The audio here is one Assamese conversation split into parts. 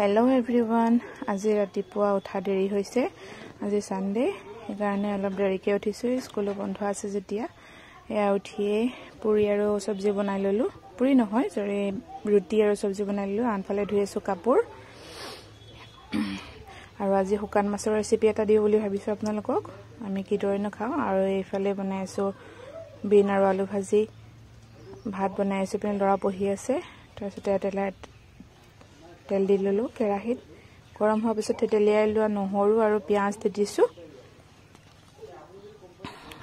हेलो एवरीवन आज रातिपुवा उठा देरी होइसे आज सानडे हेकारणे अलप देरिके उठिसु स्कुल बंध आछे जेतिया या उठिए पुरी आरो सब्जी बनाइ ललु पुरी নহয় जरे रुटी आरो सब्जी बनाइ ललु आनफाले धुइसु कापुर आरो আজি हुकान माছৰ रेसिपि এটা দিও বুলি ভাবিছো আপোনালোকক আমি কি দৰে ন খাও আৰু এইফালে বনাইছো বিন আৰু আলু ভাজি ভাত বনাইছো পেন লৰা পঢ়ি আছে তাৰপিছত तेल दी ललो केराहित गरम होৱাৰ পিছত তেতেলিয়াই লোৱা নহৰু আৰু পিয়াজ দি দিছো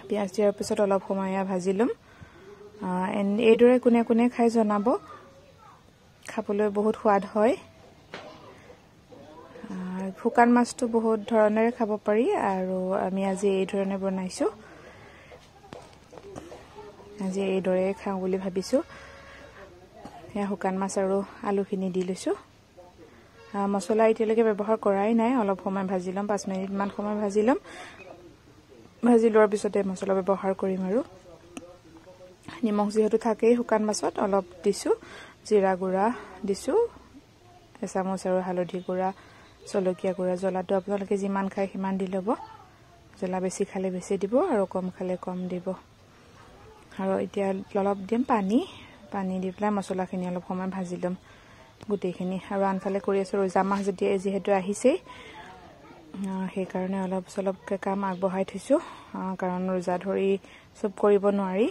পিয়াজ দিয়াৰ পিছত অলপ সময় ভাজিলম এইদৰে কোনে কোনে খাই জনাব খাবলৈ বহুত সোৱাদ হয় শুকান মাছটো বহুত ধৰণেৰে খাব পাৰি আৰু আমি আজি এই ধৰণে বনাইছো আজি এই দৰে খাও বুলি ভাবিছো या শুকান মাছ আৰু আলুখিনি দি লৈছো मसला इतिलके व्यवहार कराई नाइ अलप समय भाजिलम 5 मिनिट मान समय भाजिलम भाजि लोৱাৰ পিছতে मसला व्यवहार কৰিম আৰু নিমখ যেহেতু থাকে শুকান মাছত অলপ দিছো জিৰা গুড়া দিছো এচামুচ আৰু হালধি গুড়া জলকীয়া গুড়া জলাটো আপোনালোকে যিমান খাই সিমান দি লব জলা বেছি খালে বেছি দিব আৰু কম খালে কম দিব আৰু এতিয়া অলপ দিম পানী দি পেলাই মছলাখিনি অলপ সময় ভাজিলম গুটেখিনি আৰু আনফালে কৰি আছো জামাহ যেহেতু আহিছে সেই কাৰণে অলপ সলপকে কাম আগবঢ়াই থৈছো কাৰণ ৰোজা ধৰি সব কৰিব নোৱাৰি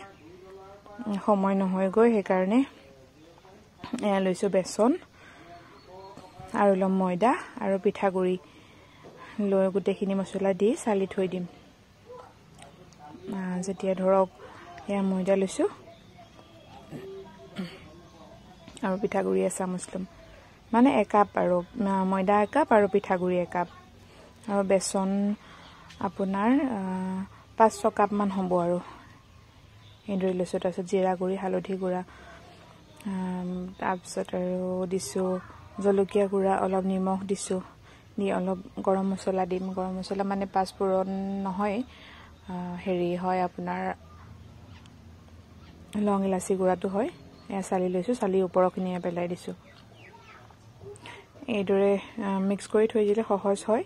সময় নহয় গৈ সেই কাৰণে লৈছো বেসন আৰু লম ময়দা আৰু পিঠাগুৰি লৈ গুটেখিনি মছলা দি চালি থৈ দিম যেতিয়া ধৰক এয়া ময়দা লৈছো আৰু পিঠাগুৰি এচামুচ লম মানে 1 কাপ আৰু ময়দা 1 কাপ আৰু পিঠাগুৰি 1 কাপ আৰু বেসন আপোনাৰ 5-6 কাপ মান হ'ব আৰু এন্দৰি লৈছো তাৰপিছত জিৰা গুড়ি হালধি গুড়া তাৰপিছত আৰু দিছো জলকীয়া গুড়া অলপ নিমখ দিছো নি অলপ গৰম মছলা দিম গৰম মছলা মানে পাঁচফোৰণ নহয় হেৰি হয় আপোনাৰ লং ইলাচি গুড়াটো হয় या साली লৈছো साली ওপৰখিনি পেলাই দিছো এইদৰে মিক্স কৰি থৈ দিলে সহজ হয়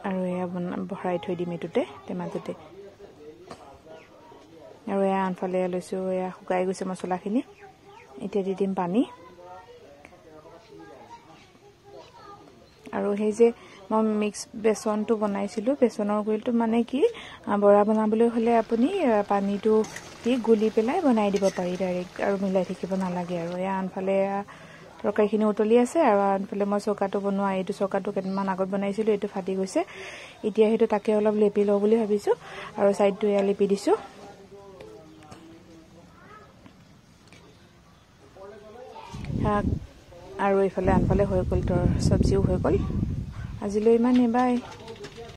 আৰু এয়া ভৰাই থৈ দিম এটোতে টেমাটোতে আৰু এয়া আনফালে লৈছো এয়া শুকাই গৈছে মছলাখিনি এতিয়া দি দিম পানী আৰু সেই যে মই মিক্স বেসনটো বনাইছিলো বেসনৰ গুলিটো মানে কি বৰা বনাবলৈ হলে আপুনি পানীটো দি গুলি পেলাই বনাই দিব পাৰি ডাইৰেক্ট আৰু মিলাই থাকিব নালাগে আৰু এয়া আনফালে তৰকাৰীখিনি উতলি আছে আৰু আনফালে মই চকাটো বনোৱা এইটো চকাটো কেইটামান আগত বনাইছিলো এইটো ফাটি গৈছে এতিয়া হেতু তাকে অলপ লেপি লও বুলি ভাবিছো আৰু সাইডটো এয়া লেপি দিছো আৰু ইফালে আনফালে হৈ গল তৰ সবজিও হৈ গল আজিলৈ ইমানে বাই